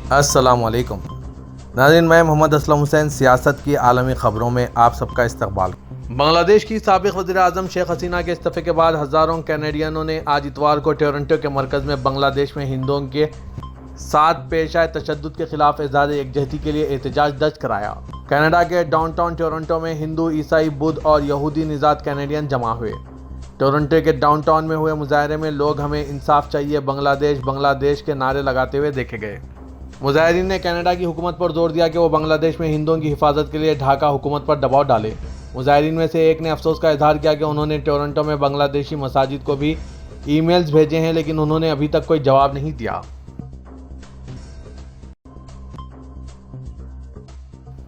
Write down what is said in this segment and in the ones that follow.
السلام علیکم ناظرین، میں محمد اسلم حسین سیاست کی عالمی خبروں میں آپ سب کا استقبال۔ بنگلہ دیش کی سابق وزیر اعظم شیخ حسینہ کے استعفے کے بعد ہزاروں کینیڈینوں نے آج اتوار کو ٹورنٹو کے مرکز میں بنگلہ دیش میں ہندوؤں کے ساتھ پیش آئے تشدد کے خلاف اظہار یکجہتی کے لیے احتجاج درج کرایا۔ کینیڈا کے ڈاؤن ٹاؤن ٹورنٹو میں ہندو، عیسائی، بدھ اور یہودی نژاد کینیڈین جمع ہوئے۔ ٹورنٹو کے ڈاؤن ٹاؤن میں ہوئے مظاہرے میں لوگ "ہمیں انصاف چاہیے، بنگلہ دیش" کے نعرے لگاتے ہوئے دیکھے گئے۔ مظاہرین نے کینیڈا کی حکومت پر زور دیا کہ وہ بنگلہ دیش میں ہندوؤں کی حفاظت کے لیے ڈھاکہ حکومت پر دباؤ ڈالے۔ مظاہرین میں سے ایک نے افسوس کا اظہار کیا کہ انہوں نے ٹورنٹو میں بنگلہ دیشی مساجد کو بھی ای میلز بھیجے ہیں، لیکن انہوں نے ابھی تک کوئی جواب نہیں دیا۔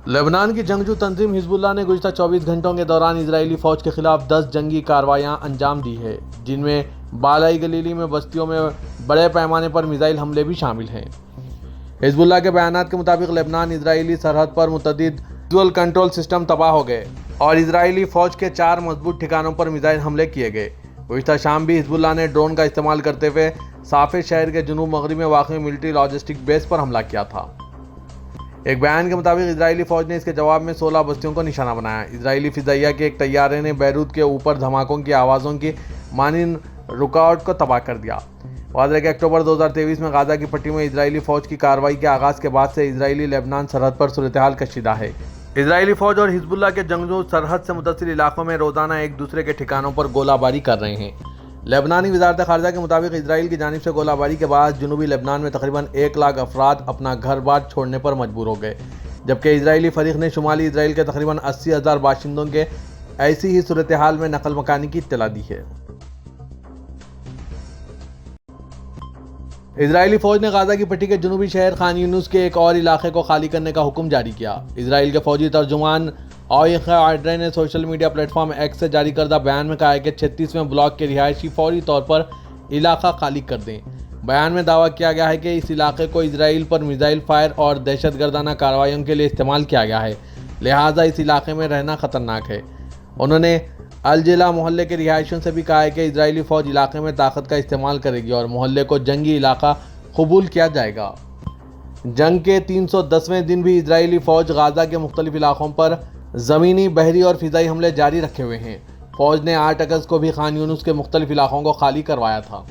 لبنان کی جنگجو تنظیم حزب اللہ نے گزشتہ 24 گھنٹوں کے دوران اسرائیلی فوج کے خلاف 10 جنگی کارروائیاں انجام دی ہیں، جن میں بالائی گلیلی میں بستیوں میں بڑے پیمانے پر میزائل حملے بھی شامل ہیں۔ حزب اللہ کے بیانات کے مطابق لبنان اسرائیلی سرحد پر متعدد ویژول کنٹرول سسٹم تباہ ہو گئے اور اسرائیلی فوج کے 4 مضبوط ٹھکانوں پر میزائل حملے کیے گئے۔ گزشتہ شام بھی حزب اللہ نے ڈرون کا استعمال کرتے ہوئے صافی شہر کے جنوب مغرب میں واقع ملٹری لاجسٹک بیس پر حملہ کیا تھا۔ ایک بیان کے مطابق اسرائیلی فوج نے اس کے جواب میں 16 بستیوں کو نشانہ بنایا۔ اسرائیلی فضائیہ کے ایک طیارے نے بیروت کے اوپر دھماکوں کی آوازوں کی مانند رکاوٹ کو تباہ کر دیا۔ واضح ہے کہ اکتوبر 2023 میں غزہ کی پٹی میں اسرائیلی فوج کی کارروائی کے آغاز کے بعد سے اسرائیلی لبنان سرحد پر صورتحال کشیدہ ہے۔ اسرائیلی فوج اور حزب اللہ کے جنگجو سرحد سے متصل علاقوں میں روزانہ ایک دوسرے کے ٹھکانوں پر گولہ باری کر رہے ہیں۔ لبنانی وزارت خارجہ کے مطابق اسرائیل کی جانب سے گولہ باری کے بعد جنوبی لبنان میں تقریباً 1 لاکھ افراد اپنا گھر بار چھوڑنے پر مجبور ہو گئے، جبکہ اسرائیلی فریق نے شمالی اسرائیل کے تقریباً 80,000 باشندوں کے ایسی ہی صورتحال میں نقل مکانی کی اطلاع دی ہے۔ اسرائیلی فوج نے غزہ کی پٹی کے جنوبی شہر خان یونس کے ایک اور علاقے کو خالی کرنے کا حکم جاری کیا۔ اسرائیل کے فوجی ترجمان اویخ آڈرے نے social media plate form x سے جاری کردہ بیان میں کہا ہے کہ 36ویں بلاک کے رہائشی فوری طور پر علاقہ خالی کر دیں۔ بیان میں دعویٰ کیا گیا ہے کہ اس علاقے کو اسرائیل پر میزائل فائر اور دہشت گردانہ کارروائیوں کے لیے استعمال کیا گیا ہے، لہٰذا اس علاقے میں رہنا خطرناک ہے۔ انہوں نے الجلا محلے کے رہائشیوں سے بھی کہا ہے کہ اسرائیلی فوج علاقے میں طاقت کا استعمال کرے گی اور محلے کو جنگی علاقہ قبول کیا جائے گا۔ جنگ کے 310ویں دن بھی اسرائیلی فوج غزہ کے مختلف علاقوں پر زمینی، بحری اور فضائی حملے جاری رکھے ہوئے ہیں۔ فوج نے 8 اگست کو بھی خان یونس کے مختلف علاقوں کو خالی کروایا تھا۔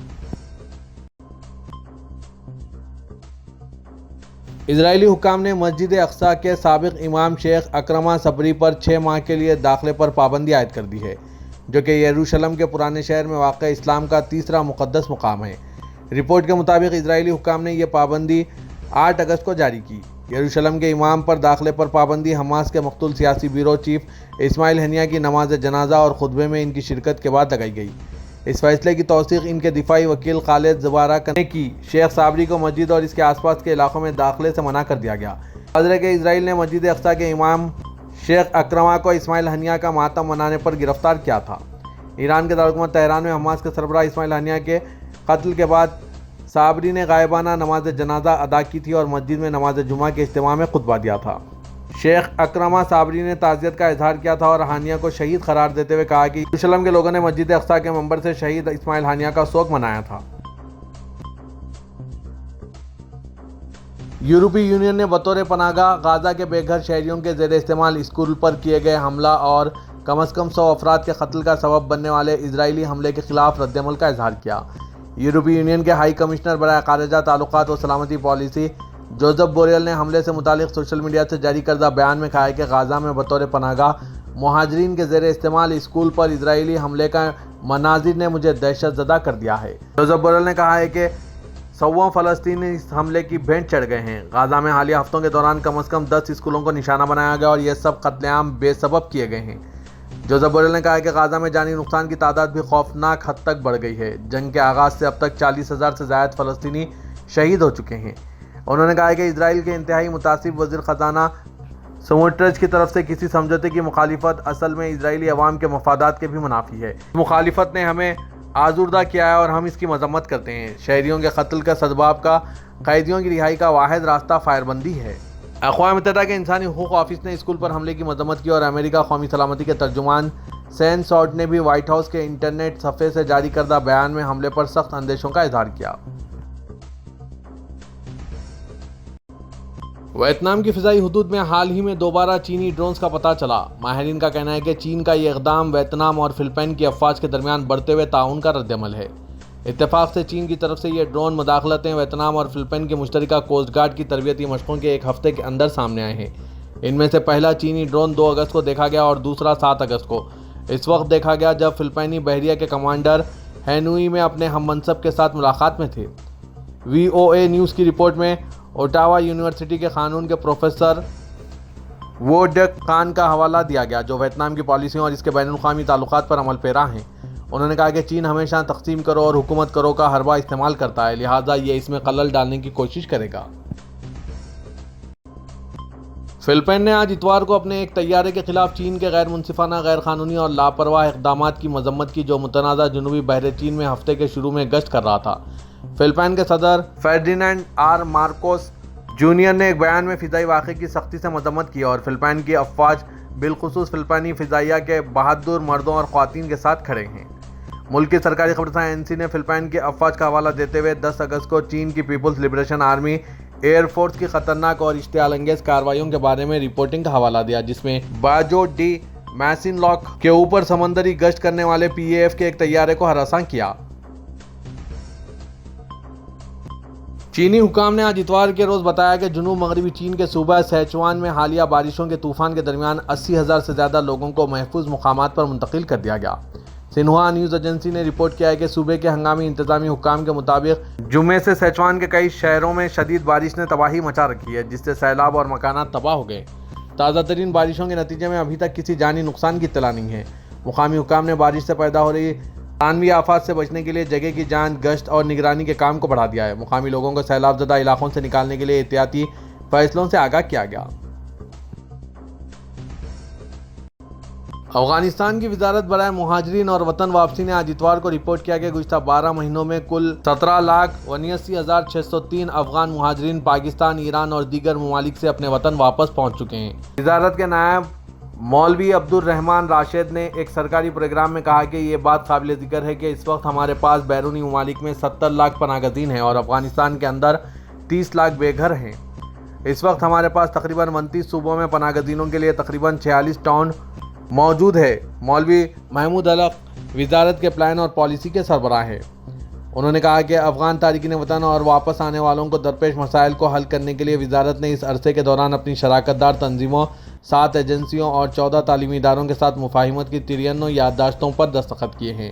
اسرائیلی حکام نے مسجد اقصیٰ کے سابق امام شیخ اکرمہ صبری پر 6 ماہ کے لیے داخلے پر پابندی عائد کر دی ہے، جو کہ یروشلم کے پرانے شہر میں واقع اسلام کا تیسرا مقدس مقام ہے۔ رپورٹ کے مطابق اسرائیلی حکام نے یہ پابندی 8 اگست کو جاری کی۔ یروشلم کے امام پر داخلے پر پابندی حماس کے مقتول سیاسی بیورو چیف اسماعیل ہنیہ کی نماز جنازہ اور خطبے میں ان کی شرکت کے بعد لگائی گئی۔ اس فیصلے کی توثیق ان کے دفاعی وکیل خالد زبارہ نے کی۔ شیخ صابری کو مسجد اور اس کے آس پاس کے علاقوں میں داخلے سے منع کر دیا گیا۔ واضح ہے کہ اسرائیل نے مسجد اقصیٰ کے امام شیخ اکرمہ کو اسماعیل ہنیہ کا ماتم منانے پر گرفتار کیا تھا۔ ایران کے دارالحکومت تہران میں حماس کے سربراہ اسماعیل ہنیہ کے قتل کے بعد صابری نے غائبانہ نماز جنازہ ادا کی تھی اور مسجد میں نماز جمعہ کے اجتماع میں خطبہ دیا تھا۔ شیخ اکرمہ صابری نے تعزیت کا اظہار کیا تھا اور ہانیہ کو شہید قرار دیتے ہوئے کہا کہ یروشلم کے لوگوں نے مسجد اقصیٰ کے منبر سے شہید اسماعیل ہانیہ کا سوگ منایا تھا۔ یورپی یونین نے بطور پناہ گاہ غزہ کے بے گھر شہریوں کے زیر استعمال اسکول پر کیے گئے حملہ اور کم از کم 100 افراد کے قتل کا سبب بننے والے اسرائیلی حملے کے خلاف رد عمل کا اظہار کیا۔ یورپی یونین کے ہائی کمشنر برائے خارجہ تعلقات و سلامتی پالیسی جوزف بوریل نے حملے سے متعلق سوشل میڈیا سے جاری کردہ بیان میں کہا ہے کہ غزہ میں بطور پناہ گاہ مہاجرین کے زیر استعمال اسکول پر اسرائیلی حملے کا مناظر نے مجھے دہشت زدہ کر دیا ہے۔ جوزف بوریل نے کہا ہے کہ 100 فلسطینی اس حملے کی بھینٹ چڑھ گئے ہیں۔ غزہ میں حالیہ ہفتوں کے دوران کم از کم 10 اسکولوں کو نشانہ بنایا گیا اور یہ سب قتل عام بے سبب کیے گئے ہیں۔ جوزف بوریل نے کہا کہ غزہ میں جانی نقصان کی تعداد بھی خوفناک حد تک بڑھ گئی ہے۔ جنگ کے آغاز سے اب تک 40,000 سے زائد فلسطینی شہید ہو چکے ہیں۔ انہوں نے کہا کہ اسرائیل کے انتہائی متعصب وزیر خزانہ سموٹرچ کی طرف سے کسی سمجھوتے کی مخالفت اصل میں اسرائیلی عوام کے مفادات کے بھی منافی ہے۔ مخالفت نے ہمیں آزردہ کیا ہے اور ہم اس کی مذمت کرتے ہیں۔ شہریوں کے قتل کا سدباب کا قیدیوں کی رہائی کا واحد راستہ فائر بندی ہے۔ اقوام متحدہ کے انسانی حقوق آفس نے اسکول پر حملے کی مذمت کی اور امریکہ قومی سلامتی کے ترجمان سین ساٹ نے بھی وائٹ ہاؤس کے انٹرنیٹ صفحے سے جاری کردہ بیان میں حملے پر سخت اندیشوں کا اظہار کیا۔ ویتنام کی فضائی حدود میں حال ہی میں دوبارہ چینی ڈرونز کا پتہ چلا۔ ماہرین کا کہنا ہے کہ چین کا یہ اقدام ویتنام اور فلپائن کی افواج کے درمیان بڑھتے ہوئے تعاون کا رد عمل ہے۔ اتفاق سے چین کی طرف سے یہ ڈرون مداخلتیں ویتنام اور فلپائن کی مشترکہ کوسٹ گارڈ کی تربیتی مشقوں کے ایک ہفتے کے اندر سامنے آئے ہیں۔ ان میں سے پہلا چینی ڈرون 2 اگست کو دیکھا گیا اور دوسرا 7 اگست کو۔ اس وقت دیکھا گیا جب فلپائنی بحریہ کے کمانڈر ہینوئی میں اپنے ہم منصب کے ساتھ ملاقات میں تھے۔ VOA نیوز کی رپورٹ میں اوٹاوا یونیورسٹی کے قانون کے پروفیسر وو ڈک خان کا حوالہ دیا گیا، جو ویتنام کی پالیسیوں اور اس کے بین الاقوامی تعلقات پر عمل پیرا ہیں۔ انہوں نے کہا کہ چین ہمیشہ تقسیم کرو اور حکومت کرو کا حربہ استعمال کرتا ہے، لہٰذا یہ اس میں خلل ڈالنے کی کوشش کرے گا۔ فلپائن نے آج اتوار کو اپنے ایک طیارے کے خلاف چین کے غیر منصفانہ، غیر قانونی اور لاپرواہ اقدامات کی مذمت کی، جو متنازع جنوبی بحر چین میں ہفتے کے شروع میں گشت کر رہا تھا۔ فلپائن کے صدر فرڈینینڈ آر مارکوس جونیئر نے ایک بیان میں فضائی واقعے کی سختی سے مذمت کی اور فلپائن کی افواج بالخصوص فلپائنی فضائیہ کے بہادر مردوں اور خواتین کے ساتھ کھڑے ہیں۔ ملک کی سرکاری خبرساں ANC نے فلپائن کی افواج کا حوالہ دیتے ہوئے 10 اگست کو چین کی Peoples liberation army air force کی خطرناک اور اشتعال انگیز کارروائیوں کے بارے میں رپورٹنگ کا حوالہ دیا، جس میں باجو ڈی میسن لاک کے اوپر سمندری گشت کرنے والے PAF کے ایک طیارے کو ہراساں کیا۔ چینی حکام نے آج اتوار کے روز بتایا کہ جنوب مغربی چین کے صوبہ سیچوان میں حالیہ بارشوں کے طوفان کے درمیان 80,000 سے زیادہ لوگوں کو محفوظ مقامات پر منتقل کر دیا گیا۔ سنہوا نیوز ایجنسی نے رپورٹ کیا ہے کہ صوبے کے ہنگامی انتظامی حکام کے مطابق جمعے سے سیچوان کے کئی شہروں میں شدید بارش نے تباہی مچا رکھی ہے، جس سے سیلاب اور مکانات تباہ ہو گئے۔ تازہ ترین بارشوں کے نتیجے میں ابھی تک کسی جانی نقصان کی اطلاع نہیں ہے۔ مقامی حکام نے بارش سے پیدا ہو رہی ثانوی آفات سے بچنے کے لیے جگہ کی جانچ، گشت اور نگرانی کے کام کو بڑھا دیا ہے۔ مقامی لوگوں کو سیلاب زدہ علاقوں سے نکالنے کے لیے احتیاطی فیصلوں سے آگاہ کیا گیا۔ افغانستان کی وزارت برائے مہاجرین اور وطن واپسی نے آج اتوار کو رپورٹ کیا کہ گزشتہ 12 مہینوں میں کل 17,79,603 افغان مہاجرین پاکستان، ایران اور دیگر ممالک سے اپنے وطن واپس پہنچ چکے ہیں۔ وزارت کے نائب مولوی عبد الرحمان راشد نے ایک سرکاری پروگرام میں کہا کہ یہ بات قابل ذکر ہے کہ اس وقت ہمارے پاس بیرونی ممالک میں 70 لاکھ پناہ گزین ہیں اور افغانستان کے اندر 30 لاکھ بے گھر ہیں۔ اس وقت ہمارے پاس تقریباً 29 صوبوں میں پناہ گزینوں کے لیے تقریباً 46 ٹاؤن موجود ہے۔ مولوی محمود علق وزارت کے پلان اور پالیسی کے سربراہ ہیں۔ انہوں نے کہا کہ افغان تارکین وطن اور واپس آنے والوں کو درپیش مسائل کو حل کرنے کے لیے وزارت نے اس عرصے کے دوران اپنی شراکت دار تنظیموں، 7 ایجنسیوں اور 14 تعلیمی اداروں کے ساتھ مفاہمت کی 93 یادداشتوں پر دستخط کیے ہیں۔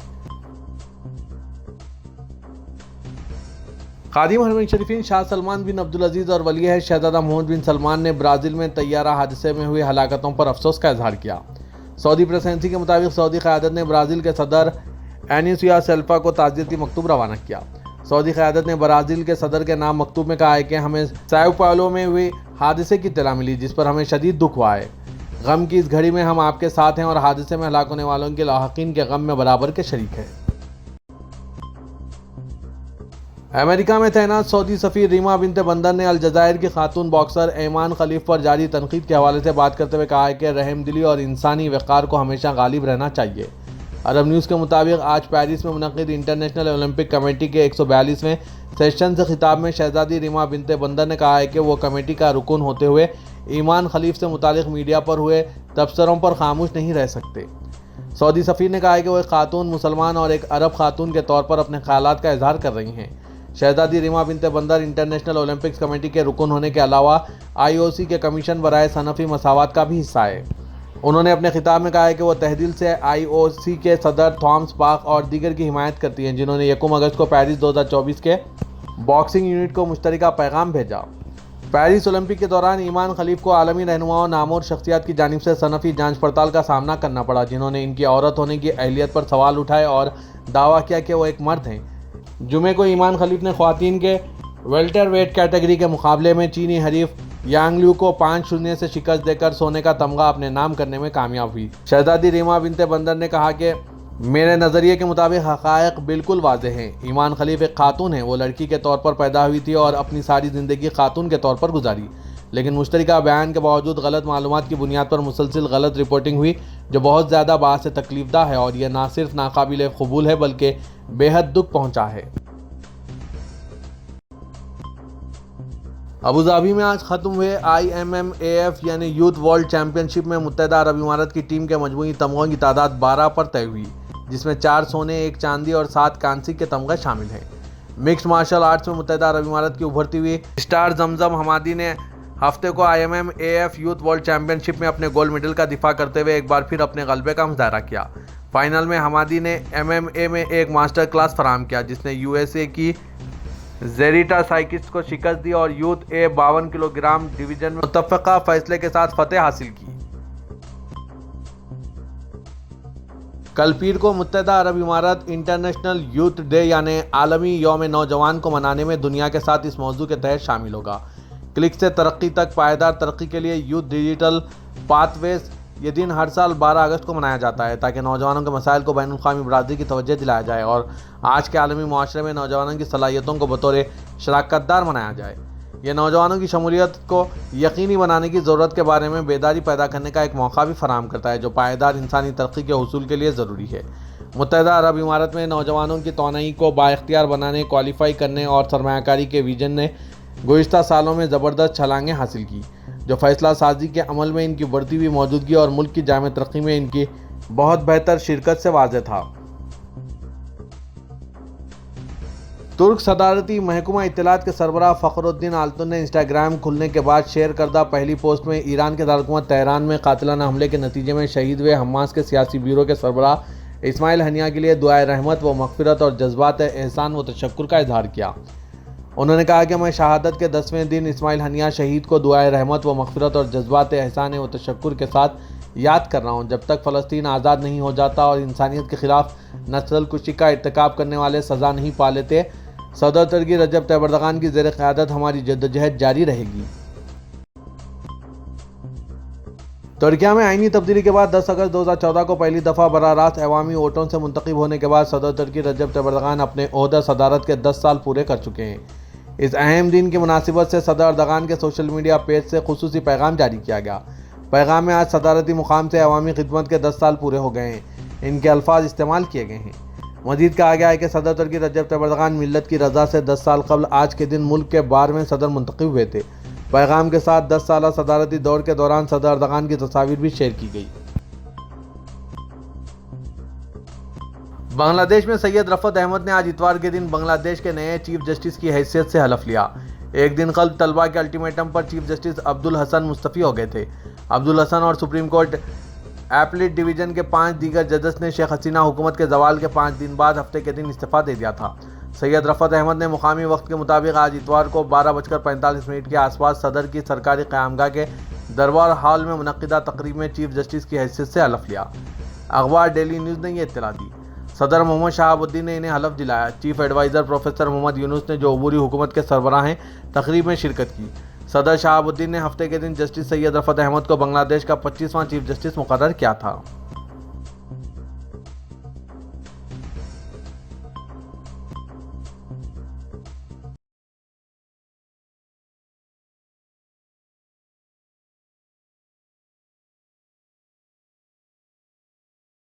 خادم حرمین شریفین شاہ سلمان بن عبدالعزیز اور ولی عہد شہزادہ محمد بن سلمان نے برازیل میں طیارہ حادثے میں ہوئی ہلاکتوں پر افسوس کا اظہار کیا۔ سعودی پریس ایجنسی کے مطابق سعودی قیادت نے برازیل کے صدر اینیسیو سیلفا کو تعزیتی مکتوب روانہ کیا۔ سعودی قیادت نے برازیل کے صدر کے نام مکتوب میں کہا ہے کہ ہمیں ساؤ پاؤلو میں ہوئے حادثے کی اطلاع ملی، جس پر ہمیں شدید دکھ ہوا ہے۔ غم کی اس گھڑی میں ہم آپ کے ساتھ ہیں اور حادثے میں ہلاک ہونے والوں کے لاحقین کے غم میں برابر کے شریک ہیں۔ امریکہ میں تعینات سعودی سفیر ریما بنت بندر نے الجزائر کی خاتون باکسر ایمان خلیف پر جاری تنقید کے حوالے سے بات کرتے ہوئے کہا ہے کہ رحم دلی اور انسانی وقار کو ہمیشہ غالب رہنا چاہیے۔ عرب نیوز کے مطابق آج پیرس میں منعقد انٹرنیشنل اولمپک کمیٹی کے 142ویں سیشن سے خطاب میں شہزادی ریما بنت بندر نے کہا ہے کہ وہ کمیٹی کا رکن ہوتے ہوئے ایمان خلیف سے متعلق میڈیا پر ہوئے تبصروں پر خاموش نہیں رہ سکتے۔ سعودی سفیر نے کہا ہے کہ وہ ایک خاتون مسلمان اور ایک عرب خاتون کے طور پر اپنے خیالات کا اظہار کر رہی ہیں۔ شہزادی ریما بنت بندر انٹرنیشنل اولمپکس کمیٹی کے رکن ہونے کے علاوہ IOC کے کمیشن برائے صنفی مساوات کا بھی حصہ ہے۔ انہوں نے اپنے خطاب میں کہا ہے کہ وہ تہہ دل سے IOC کے صدر تھامس باخ اور دیگر کی حمایت کرتی ہیں، جنہوں نے 1 اگست کو پیرس 2024 کے باکسنگ یونٹ کو مشترکہ پیغام بھیجا۔ پیرس اولمپک کے دوران ایمان خلیف کو عالمی رہنماؤں، نامور شخصیات کی جانب سے صنفی جانچ پڑتال کا سامنا کرنا پڑا، جنہوں نے ان کی عورت ہونے کی اہلیت پر سوال اٹھائے اور دعویٰ کیا کہ وہ ایک مرد ہیں۔ جمعے کو ایمان خلیف نے خواتین کے ویلٹر ویٹ کیٹیگری کے مقابلے میں چینی حریف یانگ لیو کو 5-0 سے شکست دے کر سونے کا تمغہ اپنے نام کرنے میں کامیاب ہوئی۔ شہزادی ریما بنت بندر نے کہا کہ میرے نظریے کے مطابق حقائق بالکل واضح ہیں۔ ایمان خلیف ایک خاتون ہے، وہ لڑکی کے طور پر پیدا ہوئی تھی اور اپنی ساری زندگی خاتون کے طور پر گزاری، لیکن مشترکہ بیان کے باوجود غلط معلومات کی بنیاد پر مسلسل غلط رپورٹنگ ہوئی، جو بہت زیادہ باعث تکلیف دہ ہے اور یہ نہ صرف ناقابل قبول ہے بلکہ بے حد دکھ پہنچا ہے۔ ابوظہبی میں آج ختم ہوئے IMMAF یعنی یوتھ ورلڈ چیمپئن شپ میں متحدہ عرب امارات کی ٹیم کے مجموعی تمغوں کی تعداد 12 پر طے ہوئی، جس میں 4 سونے، 1 چاندی اور 7 کانسی کے تمغے شامل ہیں۔ مکسڈ مارشل آرٹس میں متحدہ عرب امارات کی ابھرتی ہوئی اسٹار زمزم حمادی نے ہفتے کو IMMAF یوتھ ورلڈ چیمپئن شپ میں اپنے گولڈ میڈل کا دفاع کرتے ہوئے ایک بار پھر اپنے غلبے کا مظاہرہ کیا۔ فائنل میں حمادی نے MMA میں ایک ماسٹر کلاس فراہم کیا، جس نے USA کی زیریٹا سائکس کو شکست دی اور youth A 52 kilo gram division میں متفقہ فیصلے کے ساتھ فتح حاصل کی۔ کل پیر کو متحدہ عرب امارات انٹرنیشنل یوتھ ڈے یعنی عالمی یوم نوجوان کو منانے میں دنیا کے ساتھ اس موضوع کے تحت شامل ہوگا۔ کلک سے ترقی تک پائیدار ترقی کے لیے یوتھ ڈیجیٹل پاتھ ویز۔ یہ دن ہر سال 12 اگست کو منایا جاتا ہے تاکہ نوجوانوں کے مسائل کو بین الاقوامی برادری کی توجہ دلایا جائے اور آج کے عالمی معاشرے میں نوجوانوں کی صلاحیتوں کو بطور شراکت دار منایا جائے۔ یہ نوجوانوں کی شمولیت کو یقینی بنانے کی ضرورت کے بارے میں بیداری پیدا کرنے کا ایک موقع بھی فراہم کرتا ہے جو پائیدار انسانی ترقی کے حصول کے لیے ضروری ہے۔ متحدہ عرب امارات میں نوجوانوں کی توانائی کو بااختیار بنانے، کوالیفائی کرنے اور سرمایہ کاری کے ویژن نے گزشتہ سالوں میں زبردست چھلانگیں حاصل کی، جو فیصلہ سازی کے عمل میں ان کی بڑھتی ہوئی موجودگی اور ملک کی جامع ترقی میں ان کی بہت بہتر شرکت سے واضح تھا۔ ترک صدارتی محکمہ اطلاعات کے سربراہ فخر الدین آلتون نے انسٹاگرام کھلنے کے بعد شیئر کردہ پہلی پوسٹ میں ایران کے دارالحکومت تہران میں قاتلانہ حملے کے نتیجے میں شہید ہوئے حماس کے سیاسی بیورو کے سربراہ اسماعیل ہنیہ کے لیے دعائے رحمت و مغفرت اور جذبات احسان و تشکر کا اظہار کیا۔ انہوں نے کہا کہ میں شہادت کے 10ویں دن اسماعیل ہنیہ شہید کو دعائے رحمت و مغفرت اور جذبات احسان و تشکر کے ساتھ یاد کر رہا ہوں۔ جب تک فلسطین آزاد نہیں ہو جاتا اور انسانیت کے خلاف نسل کشی کا ارتکاب کرنے والے سزا نہیں پا لیتے، صدر ترکی رجب طیب اردوغان کی زیر قیادت ہماری جدوجہد جاری رہے گی۔ ترکیہ میں آئینی تبدیلی کے بعد 10 اگست 2014 کو پہلی دفعہ براہ راست عوامی ووٹوں سے منتخب ہونے کے بعد صدر ترکی رجب طیب اردوغان اپنے عہدہ صدارت کے 10 سال پورے کر چکے ہیں۔ اس اہم دن کی مناسبت سے صدر اردوغان کے سوشل میڈیا پیج سے خصوصی پیغام جاری کیا گیا۔ پیغام میں آج صدارتی مقام سے عوامی خدمت کے 10 سال پورے ہو گئے ہیں، ان کے الفاظ استعمال کیے گئے ہیں۔ مزید کہا گیا ہے کہ صدر ترکی رجب طیب اردوغان ملت کی رضا سے 10 سال قبل آج کے دن ملک کے 12ویں صدر منتخب ہوئے تھے۔ پیغام کے ساتھ 10 سالہ صدارتی دور کے دوران صدر اردوغان کی تصاویر بھی شیئر کی گئی۔ بنگلہ دیش میں سید رفعت احمد نے آج اتوار کے دن بنگلہ دیش کے نئے چیف جسٹس کی حیثیت سے حلف لیا۔ ایک دن قبل طلبہ کے الٹیمیٹم پر چیف جسٹس عبدالحسن مستعفی ہو گئے تھے۔ عبدالحسن اور سپریم کورٹ ایپلیٹ ڈویژن کے 5 دیگر ججز نے شیخ حسینہ حکومت کے زوال کے 5 دن بعد ہفتے کے دن استعفیٰ دے دیا تھا۔ سید رفعت احمد نے مقامی وقت کے مطابق آج اتوار کو 12:45 کے آس پاس صدر کی سرکاری قیامگاہ کے دربار ہال میں منعقدہ تقریب میں چیف جسٹس کی حیثیت سے حلف لیا۔ اخبار ڈیلی نیوز نے یہ اطلاع دی۔ صدر محمد شہاب الدین نے انہیں حلف دلایا۔ چیف ایڈوائزر پروفیسر محمد یونس نے، جو عبوری حکومت کے سربراہ ہیں، تقریب میں شرکت کی۔ صدر شہاب الدین نے ہفتے کے دن جسٹس سید رفعت احمد کو بنگلہ دیش کا 25واں چیف جسٹس مقرر کیا تھا۔